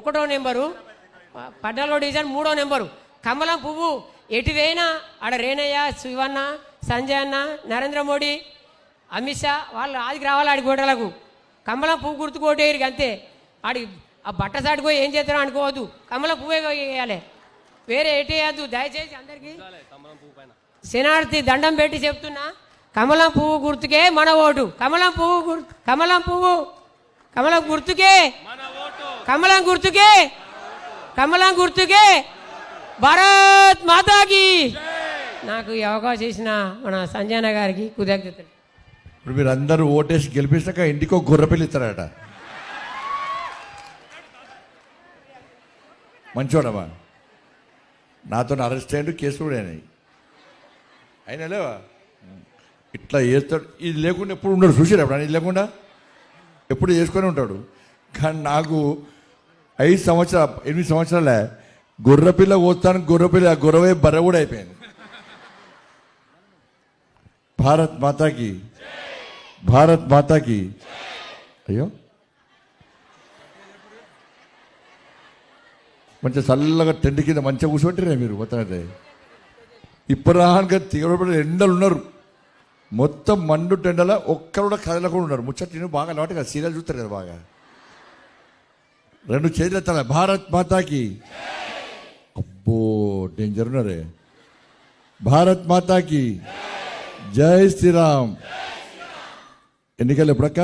1వ number, పడ్డాలో division 3వ number. కమలం పువ్వు ఎటు వేయినా ఆడ రేణయ్య, శివన్న, సంజయ్ అన్న, నరేంద్ర మోడీ, అమిత్ షా వాళ్ళు ఆదికి రావాలి ఆడి గోడలకు. కమలం పువ్వు గుర్తు కొట్టేయరు అంతే. ఆడి ఆ బట్ట సాటుకు పోయి ఏం చేస్తారో అనుకోవద్దు, కమలం పువ్వే వేయాలి, వేరే ఎటు వేయద్దు. దయచేసి అందరికీ శనార్థి దండం పెట్టి చెప్తున్నా, కమలం పువ్వు గుర్తుకే మన ఓటు. కమలం పువ్వు కమలం పువ్వు కమలం గుర్తుకే కమలం గుర్తుకే కమలం గుర్తుకే. భారత్ మాతాకి. నాకు ఈ అవకాశం ఇచ్చిన మన సంజయన గారికి కృతజ్ఞతలు. ఇప్పుడు మీరు అందరూ ఓటేసి గెలిపించాక ఇంటికి ఒక గొర్రెపిల్ల ఇస్తారట. మంచోడమ్మా, నాతో అరెస్ట్ అయ్యాడు, కేసు కూడా అయినాయి. అయినా లేవా ఇట్లా చేస్తాడు. ఇది లేకుండా ఎప్పుడు ఉండడు, చూసారు అప్పుడు ఇది లేకుండా ఎప్పుడు చేసుకొని ఉంటాడు. కానీ నాకు 8 సంవత్సరాలే గొర్రెపిల్ల పోస్తాను, గొర్రెవే బర్రె కూడా అయిపోయింది. భారత్ మాతాకి, భారత్ మాతాకి. అయ్యో మంచిగా చల్లగా టెంట్ కింద మంచిగా కూర్చోంటారే మీరు. మొత్తం అయితే ఇప్పటిదాకా తీవ్రపడి ఎండలు ఉన్నారు, మొత్తం మండు టెండల ఒక్కరు కూడా కదలకుండా ఉన్నారు. ముచ్చట నేను బాగా అలవాటు కదా, సీరియల్ చూస్తారు కదా బాగా. 2 చేతులు ఎత్తాలి. భారత్ మాతాకి. అబ్బో డేంజర్ ఉన్నారే. భారత్ మాతాకి జై శ్రీరామ్. ఎన్నికలు ఎప్పుడక్క?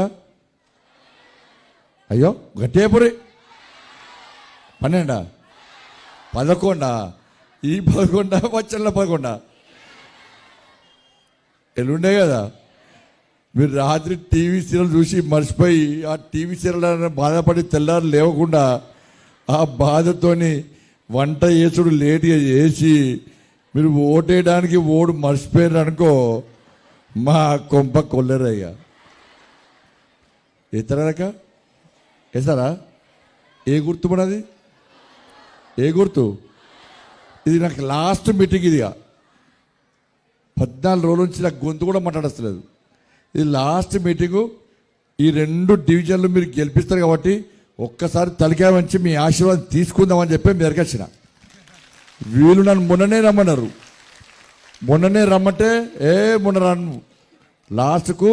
అయ్యో గట్టేపురి 12, 11, ఈ 11, వచ్చల 11 ఎల్లుండే కదా. మీరు రాత్రి టీవీ సీరియల్ చూసి మర్చిపోయి ఆ టీవీ సీరియల్ బాధపడి తెల్లారు లేవకుండా ఆ బాధతోని వంట చేసుడు లేట్గా చేసి మీరు ఓటేయడానికి ఓడు మర్చిపోయారు అనుకో, మా కొంప కొల్లరయ్యా. ఎత్తరాక వేస్తారా? ఏ గుర్తు మనది? ఏ గుర్తు? ఇది నాకు లాస్ట్ మీటింగ్. ఇదిగా 14 రోజుల నుంచి నాకు గొంతు కూడా మాట్లాడస్తలేదు. ఇది లాస్ట్ మీటింగు. ఈ 2 డివిజన్లు మీరు గెలిపిస్తారు కాబట్టి ఒక్కసారి తలకాయ వంచి మీ ఆశీర్వాదం తీసుకుందామని చెప్పి మీ దగ్గరికి వచ్చిన. వీళ్ళు నన్ను మొన్ననే రమ్మన్నారు. మొన్ననే రమ్మంటే మొన్న రాను. లాస్ట్కు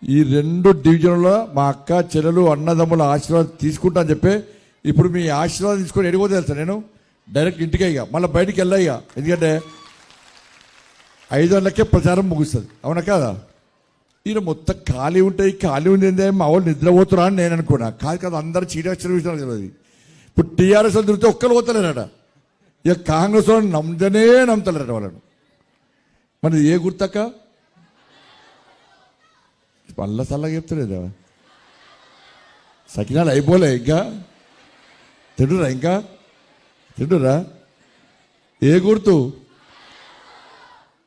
ఈ 2 డివిజన్లో మా అక్క చెల్లెలు అన్నదమ్ముల ఆశీర్వాదం తీసుకుంటా అని చెప్పి ఇప్పుడు మీ ఆశీర్వాదం తీసుకొని ఎడిపోతే తెలుసా నేను డైరెక్ట్ ఇంటికే. ఇక మళ్ళీ బయటికి వెళ్ళా. ఇక ఎందుకంటే 5 గంటలకే ప్రచారం ముగుస్తుంది. అవునా కాదా? ఈయన మొత్తం ఖాళీ ఉంటాయి, ఖాళీ ఉంది ఏందే మా వాళ్ళు నిద్రపోతురా అని నేను అనుకున్నా. కాదు కదా, అందరూ చీటక్షర విషయాలు తెలియదు. ఇప్పుడు టీఆర్ఎస్ వాళ్ళు తిరిగితే ఒక్కరు పోతలేరట, ఇక కాంగ్రెస్ వాళ్ళు నమ్ముతలేరట వాళ్ళను. మరి ఏ గుర్తక్క? పళ్ళ చల్లగా చెప్తలేదా? సకినాలు అయిపోలే ఇంకా? తింటురా? ఏ గుర్తు?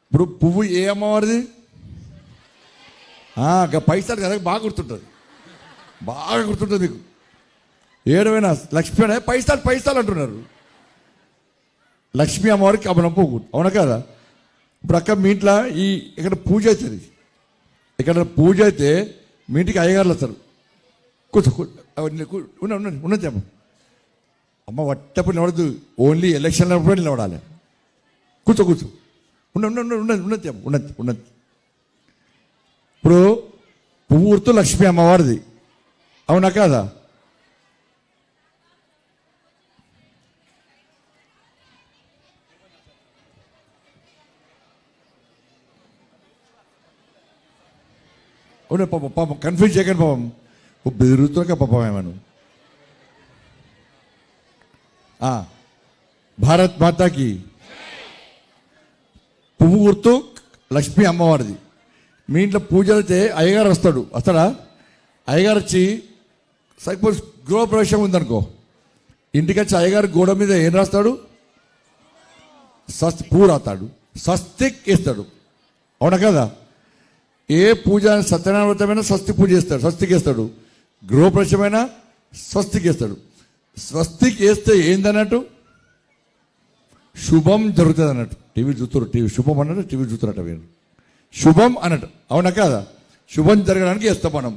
ఇప్పుడు పువ్వు ఏ అమ్మవారిది? పైసలు కదా, బాగా గుర్తుంటుంది మీకు. ఏడవైనా లక్ష్మీ అనే పైసలు అంటున్నారు. లక్ష్మీ అమ్మవారికి కమలం పువ్వు. అవునా కదా? ఇప్పుడు అక్క మీ ఇంట్లో ఇక్కడ పూజ అవుతుంది. ఇక్కడ పూజ అయితే మీ ఇంటికి అయ్యగారులు వస్తారు. ఉన్నది అమ్మ వట్టప్పుడు నిలబడదు, ఓన్లీ ఎలక్షన్లు అప్పుడు నిలబడాలి. కూర్చో ఉన్నది. ఇప్పుడు పువ్వు గుర్తు లక్ష్మీ అమ్మవారిది. అవునా కాదా? అవునా పాపం కన్ఫ్యూజ్ చేయకండి పాపం. బెదురుతున్నా పాపం ఏమను. భారత్ మాతాకి. పువ్వు గుర్తు లక్ష్మీ అమ్మవారిది. మీ ఇంట్లో పూజలు అయితే అయ్యగారు వస్తాడా? అయ్యగారు వచ్చి సపోజ్ గృహప్రవేశం ఉందనుకో, ఇంటికి వచ్చి అయ్యగారు గోడ మీద ఏం రాస్తాడు? పువ్వు రాస్తాడు, స్వస్తిక్ వేస్తాడు. అవునా కదా? ఏ పూజ సత్యనారాయణ వ్రతమైనా స్వస్తి పూజ చేస్తాడు, స్వస్తిక్ వేస్తాడు. గృహప్రవేశమైనా స్వస్తిక్ వేస్తాడు. స్వస్తిక్ వేస్తే ఏందన్నట్టు? శుభం జరుగుతుంది అన్నట్టు. టీవీ శుభం అన్నట్టు టీవీ చూస్తున్నట్టు వీరు శుభం అన్నట్టు. అవునా కాదా? శుభం జరగడానికి వేస్తాం మనం.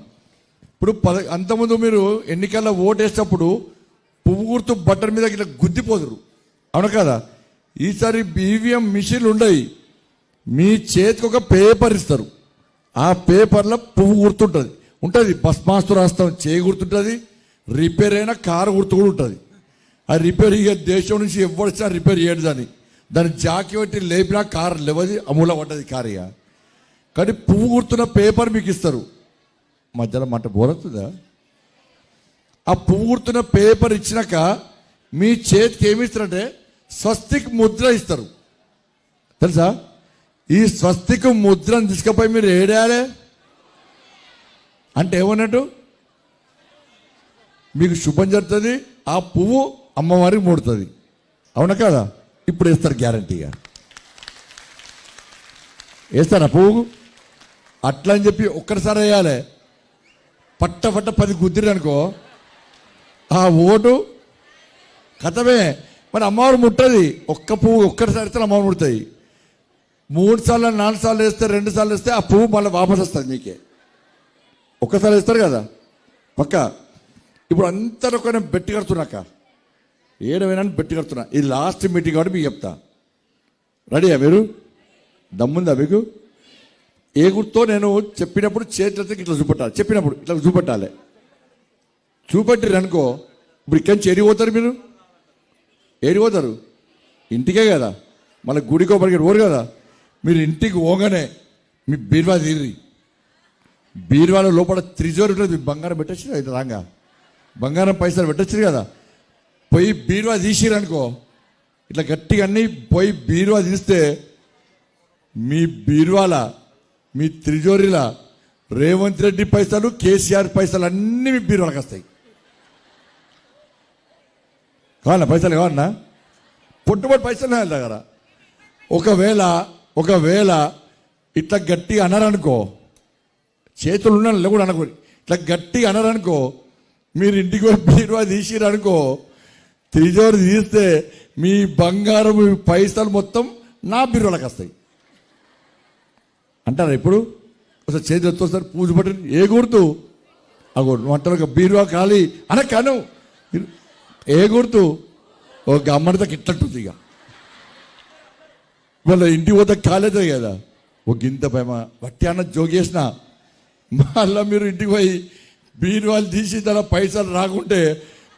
ఇప్పుడు అంతకుముందు మీరు ఎన్నికల్లో ఓటు వేసేటప్పుడు పువ్వు గుర్తు బట్టన్ మీద ఇట్లా గుద్దిపోదురు, అవును కదా? ఈసారి ఈవీఎం మిషన్లు ఉండయి, మీ చేతికి ఒక పేపర్ ఇస్తారు, ఆ పేపర్లో పువ్వు గుర్తుంటుంది ఉంటుంది, భస్మాస్తు రాస్తాం చేయి గుర్తుంటుంది, రిపేర్ అయినా కారు గుర్తు కూడా ఉంటుంది. ఆ రిపేర్ ఇక దేశం నుంచి ఎవరిచ్చినా రిపేర్ చేయడు, దాన్ని జాకి పెట్టి లేపినా కారు లేవది, అమూల పడ్డది కారు. ఇక కానీ పువ్వు గుర్తున్న పేపర్ మీకు ఇస్తారు. మధ్యలో మంట బోరవుతుందా? ఆ పువ్వు గుర్తున్న పేపర్ ఇచ్చినాక మీ చేతికి ఏమి ఇస్తారంటే స్వస్తిక్ ముద్ర ఇస్తారు, తెలుసా? ఈ స్వస్తిక్ ముద్రను తీసుకుపోయి మీరు ఏడాలి అంటే ఏమన్నట్టు మీకు శుభం జరుగుతుంది, ఆ పువ్వు అమ్మవారికి ముడుతుంది, అవునా కదా? ఇప్పుడు వేస్తారు గ్యారంటీగా, వేస్తారా పువ్వు? అట్లా అని చెప్పి ఒక్కరిసారి వేయాలి, పట్ట 10 గుద్దిరు అనుకో ఆ ఓటు కథమే. మరి అమ్మవారు ముట్టది, ఒక్క పువ్వు ఒక్కరిసారి వేస్తే అమ్మవారు ముడతాయి. 3 సార్లు 4 సార్లు వేస్తే 2 సార్లు వేస్తే ఆ పువ్వు మళ్ళీ వాపస్ వస్తుంది మీకే. ఒక్కసారి వేస్తారు కదా పక్క. ఇప్పుడు అంతా ఒక బెట్టి కడుతున్నాక ఏడవైనా బెట్టి కడుతున్నా, ఇది లాస్ట్ మీటింగ్ కాబట్టి మీకు చెప్తా. రెడీయా మీరు? దమ్ముందా మీకు? ఏ గుర్తో నేను చెప్పినప్పుడు చేతులతో ఇట్లా చూపెట్టాలి, చెప్పినప్పుడు ఇట్లా చూపెట్టాలి. చూపెట్టిరు అనుకో, ఇప్పుడు ఇక్కడి నుంచి ఏడిపోతారు మీరు? ఏడిపోతారు ఇంటికే కదా, మళ్ళీ గుడికో పరిగెడు ఓరు కదా. మీరు ఇంటికి పోగానే మీ బీరువా తీరి, బీరువాలో లోపల త్రిజోరి ఉంటుంది, బంగారం పెట్టచ్చు ఇది రాగా, బంగారం పైసలు పెట్టచ్చు కదా. పోయి బీరువా తీసిరనుకో, ఇట్లా గట్టిగా అన్నీ పోయి బీరువా తీస్తే మీ బీరువాల మీ త్రిజోరిల రేవంత్ రెడ్డి పైసలు కేసీఆర్ పైసలు అన్నీ మీ బీరువాలకు వస్తాయి. కావాలన్నా పైసలు? కావాలన్నా పుట్టుబడి పైసలు దగ్గర. ఒకవేళ ఇట్లా గట్టిగా అన్నారనుకో, చేతులు ఉన్న కూడా అనుకో, ఇట్లా గట్టిగా అన్నారనుకో, మీరు ఇంటికి పోయి బీరువా తీసిరనుకో, త్రిజోరి తీస్తే మీ బంగారం మీ పైసలు మొత్తం నా బీరువాలకు వస్తాయి. అంటారా ఇప్పుడు? ఒకసారి చేతి వస్తారు పూజ పట్టి ఏ గుర్తు అగో వంటలకు బీరువా ఖాళీ అన కాను ఏ గుర్తు ఒక అమ్మడితో ఇట్లంటుంది. ఇక వాళ్ళ ఇంటికి పోతే కాలేదే కదా, ఒక గింత పైమ వట్టి అన్న జోగేసిన మళ్ళీ మీరు ఇంటికి పోయి బీరువాలు తీసి తన పైసలు రాకుంటే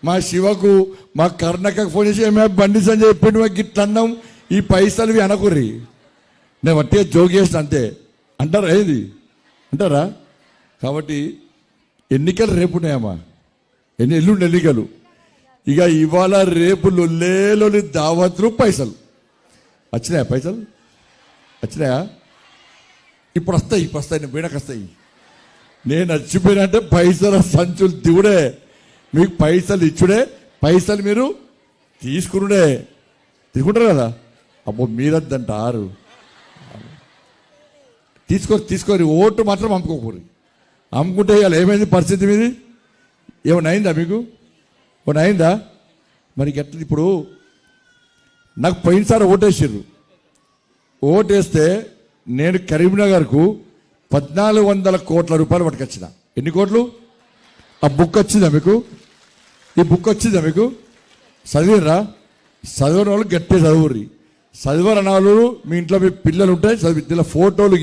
మా శివకు మా కర్ణకకు ఫోన్ చేసి మేము బండి సంజయ్ చెప్పిండు మాకు ఇట్లా అన్నాం, ఈ పైసలు ఇవి అనకుర్రి, నేను వట్టిగా జోగేసిన అంతే అంటారా? ఏది అంటారా? కాబట్టి ఎన్నికలు రేపు ఉన్నాయమ్మా, ఎల్లుండి ఎన్నికలు. ఇక ఇవాళ రేపు లొల్లేలోని దావత్లు పైసలు వచ్చినాయా? పైసలు వచ్చినాయా? ఇప్పుడు వస్తాయి నేను వీడకు వస్తాయి. నేను వచ్చిపోయినంటే పైసల సంచులు దిగుడే, మీకు పైసలు ఇచ్చుడే, పైసలు మీరు తీసుకుంటారు కదా. అబ్బో మీరద్దంటారు, తీసుకోరు. ఓటు మాత్రం అమ్ముకోకూరి, అమ్ముకుంటే ఇవాళ ఏమైంది పరిస్థితి మీది? ఏమైనా అయిందా మీకు? ఏమైనా అయిందా? మరి ఎట్లా? ఇప్పుడు నాకు పోయినసారి ఓటేసారు, ఓటేస్తే నేను కరీంనగర్కు 1400 కోట్ల రూపాయలు పట్టుకొచ్చిన. ఎన్ని కోట్లు? ఆ బుక్ వచ్చిందా మీకు? ఈ బుక్ వచ్చిందా మీకు? చదివినరా? చదివిన వాళ్ళు గట్టిగా చదువుర్రి, చదివరన్న వాళ్ళు మీ ఇంట్లో మీ పిల్లలు ఉంటాయి చదివి ఫోటోలు